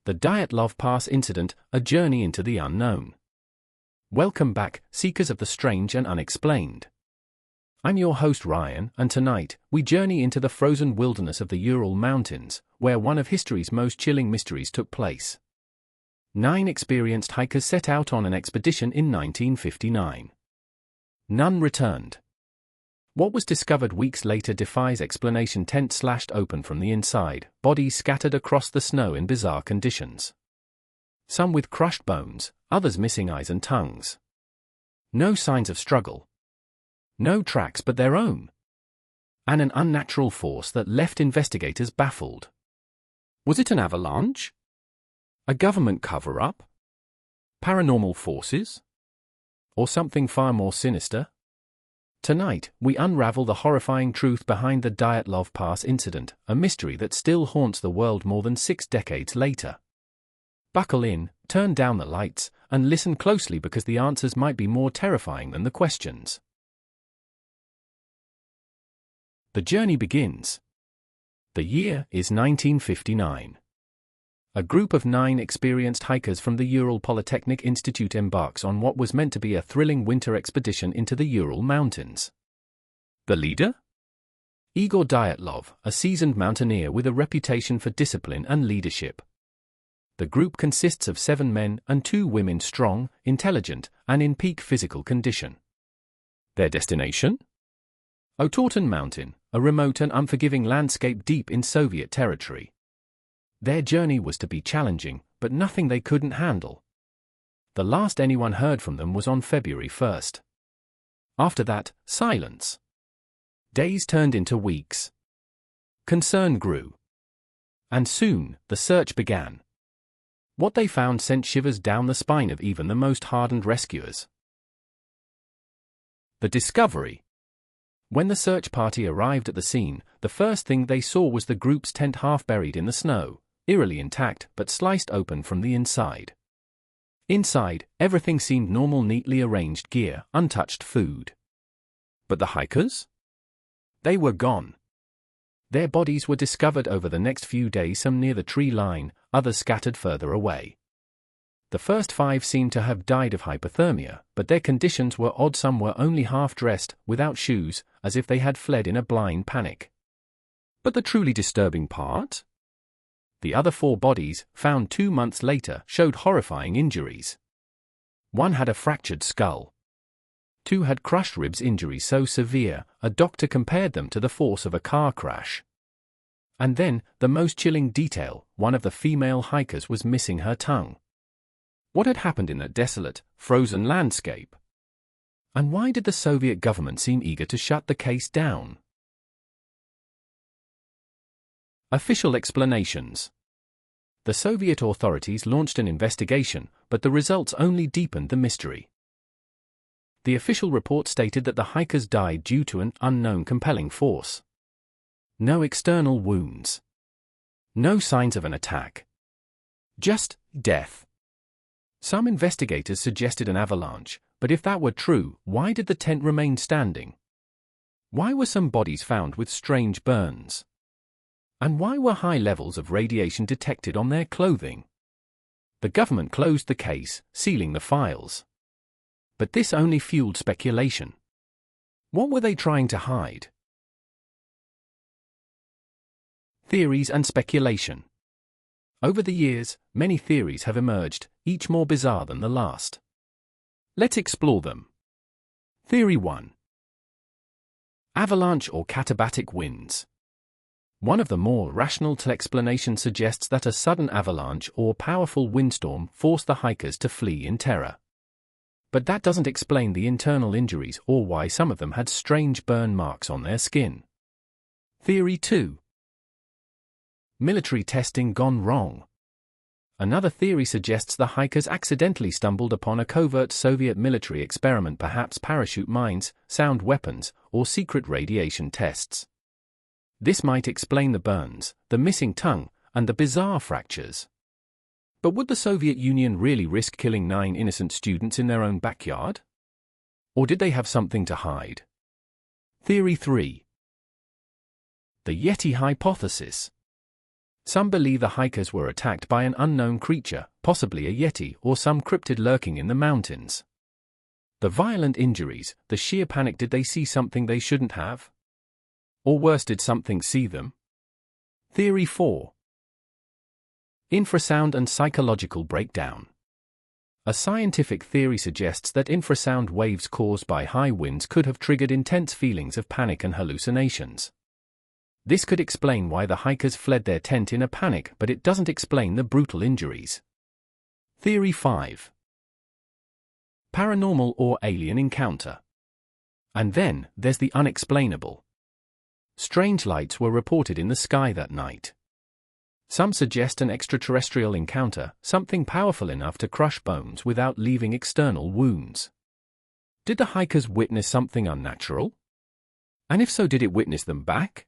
The Dyatlov Pass incident, a journey into the unknown. Welcome back, seekers of the strange and unexplained. I'm your host Ryan, and tonight, we journey into the frozen wilderness of the Ural Mountains, where one of history's most chilling mysteries took place. 9 experienced hikers set out on an expedition in 1959. None returned. What was discovered weeks later defies explanation. Tents slashed open from the inside, bodies scattered across the snow in bizarre conditions. Some with crushed bones, others missing eyes and tongues. No signs of struggle. No tracks but their own. And an unnatural force that left investigators baffled. Was it an avalanche? A government cover-up? Paranormal forces? Or something far more sinister? Tonight, we unravel the horrifying truth behind the Dyatlov Pass incident, a mystery that still haunts the world more than 6 decades later. Buckle in, turn down the lights, and listen closely because the answers might be more terrifying than the questions. The journey begins. The year is 1959. A group of 9 experienced hikers from the Ural Polytechnic Institute embarks on what was meant to be a thrilling winter expedition into the Ural Mountains. The leader? Igor Dyatlov, a seasoned mountaineer with a reputation for discipline and leadership. The group consists of 7 men and 2 women, strong, intelligent, and in peak physical condition. Their destination? Otorten Mountain, a remote and unforgiving landscape deep in Soviet territory. Their journey was to be challenging, but nothing they couldn't handle. The last anyone heard from them was on February 1st. After that, silence. Days turned into weeks. Concern grew. And soon, the search began. What they found sent shivers down the spine of even the most hardened rescuers. The discovery. When the search party arrived at the scene, the first thing they saw was the group's tent half buried in the snow, eerily intact but sliced open from the inside. Inside, everything seemed normal, neatly arranged gear, untouched food. But the hikers? They were gone. Their bodies were discovered over the next few days, some near the tree line, others scattered further away. The first 5 seemed to have died of hypothermia, but their conditions were odd. Some were only half-dressed, without shoes, as if they had fled in a blind panic. But the truly disturbing part? The other 4 bodies, found 2 months later, showed horrifying injuries. 1 had a fractured skull. 2 had crushed ribs, injuries so severe, a doctor compared them to the force of a car crash. And then, the most chilling detail, one of the female hikers was missing her tongue. What had happened in that desolate, frozen landscape? And why did the Soviet government seem eager to shut the case down? Official explanations. The Soviet authorities launched an investigation, but the results only deepened the mystery. The official report stated that the hikers died due to an unknown compelling force. No external wounds. No signs of an attack. Just death. Some investigators suggested an avalanche, but if that were true, why did the tent remain standing? Why were some bodies found with strange burns? And why were high levels of radiation detected on their clothing? The government closed the case, sealing the files. But this only fueled speculation. What were they trying to hide? Theories and speculation. Over the years, many theories have emerged, each more bizarre than the last. Let's explore them. Theory 1. Avalanche or katabatic winds. One of the more rational explanations suggests that a sudden avalanche or powerful windstorm forced the hikers to flee in terror. But that doesn't explain the internal injuries or why some of them had strange burn marks on their skin. Theory 2. Military testing gone wrong. Another theory suggests the hikers accidentally stumbled upon a covert Soviet military experiment, perhaps parachute mines, sound weapons, or secret radiation tests. This might explain the burns, the missing tongue, and the bizarre fractures. But would the Soviet Union really risk killing 9 innocent students in their own backyard? Or did they have something to hide? Theory 3. The Yeti hypothesis. Some believe the hikers were attacked by an unknown creature, possibly a yeti or some cryptid lurking in the mountains. The violent injuries, the sheer panic. Did they see something they shouldn't have? Or worse, did something see them? Theory 4. Infrasound and psychological breakdown. A scientific theory suggests that infrasound waves caused by high winds could have triggered intense feelings of panic and hallucinations. This could explain why the hikers fled their tent in a panic, but it doesn't explain the brutal injuries. Theory 5. Paranormal or alien encounter. And then, there's the unexplainable. Strange lights were reported in the sky that night. Some suggest an extraterrestrial encounter, something powerful enough to crush bones without leaving external wounds. Did the hikers witness something unnatural? And if so, did it witness them back?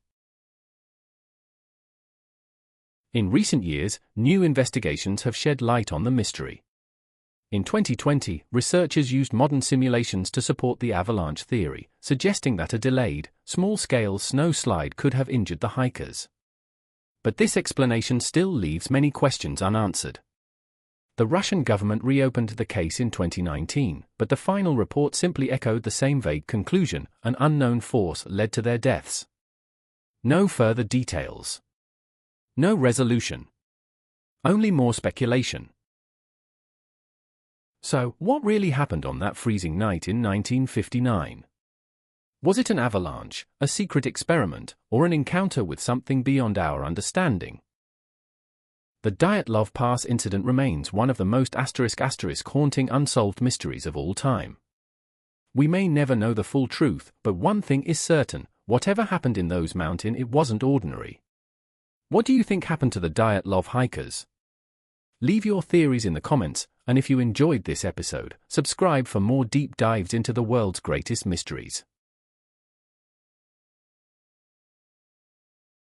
In recent years, new investigations have shed light on the mystery. In 2020, researchers used modern simulations to support the avalanche theory, suggesting that a delayed, small-scale snowslide could have injured the hikers. But this explanation still leaves many questions unanswered. The Russian government reopened the case in 2019, but the final report simply echoed the same vague conclusion: an unknown force led to their deaths. No further details. No resolution. Only more speculation. So, what really happened on that freezing night in 1959? Was it an avalanche, a secret experiment, or an encounter with something beyond our understanding? The Dyatlov Pass incident remains one of the most haunting unsolved mysteries of all time. We may never know the full truth, but one thing is certain: whatever happened in those mountains, it wasn't ordinary. What do you think happened to the Dyatlov hikers? Leave your theories in the comments, and if you enjoyed this episode, subscribe for more deep dives into the world's greatest mysteries.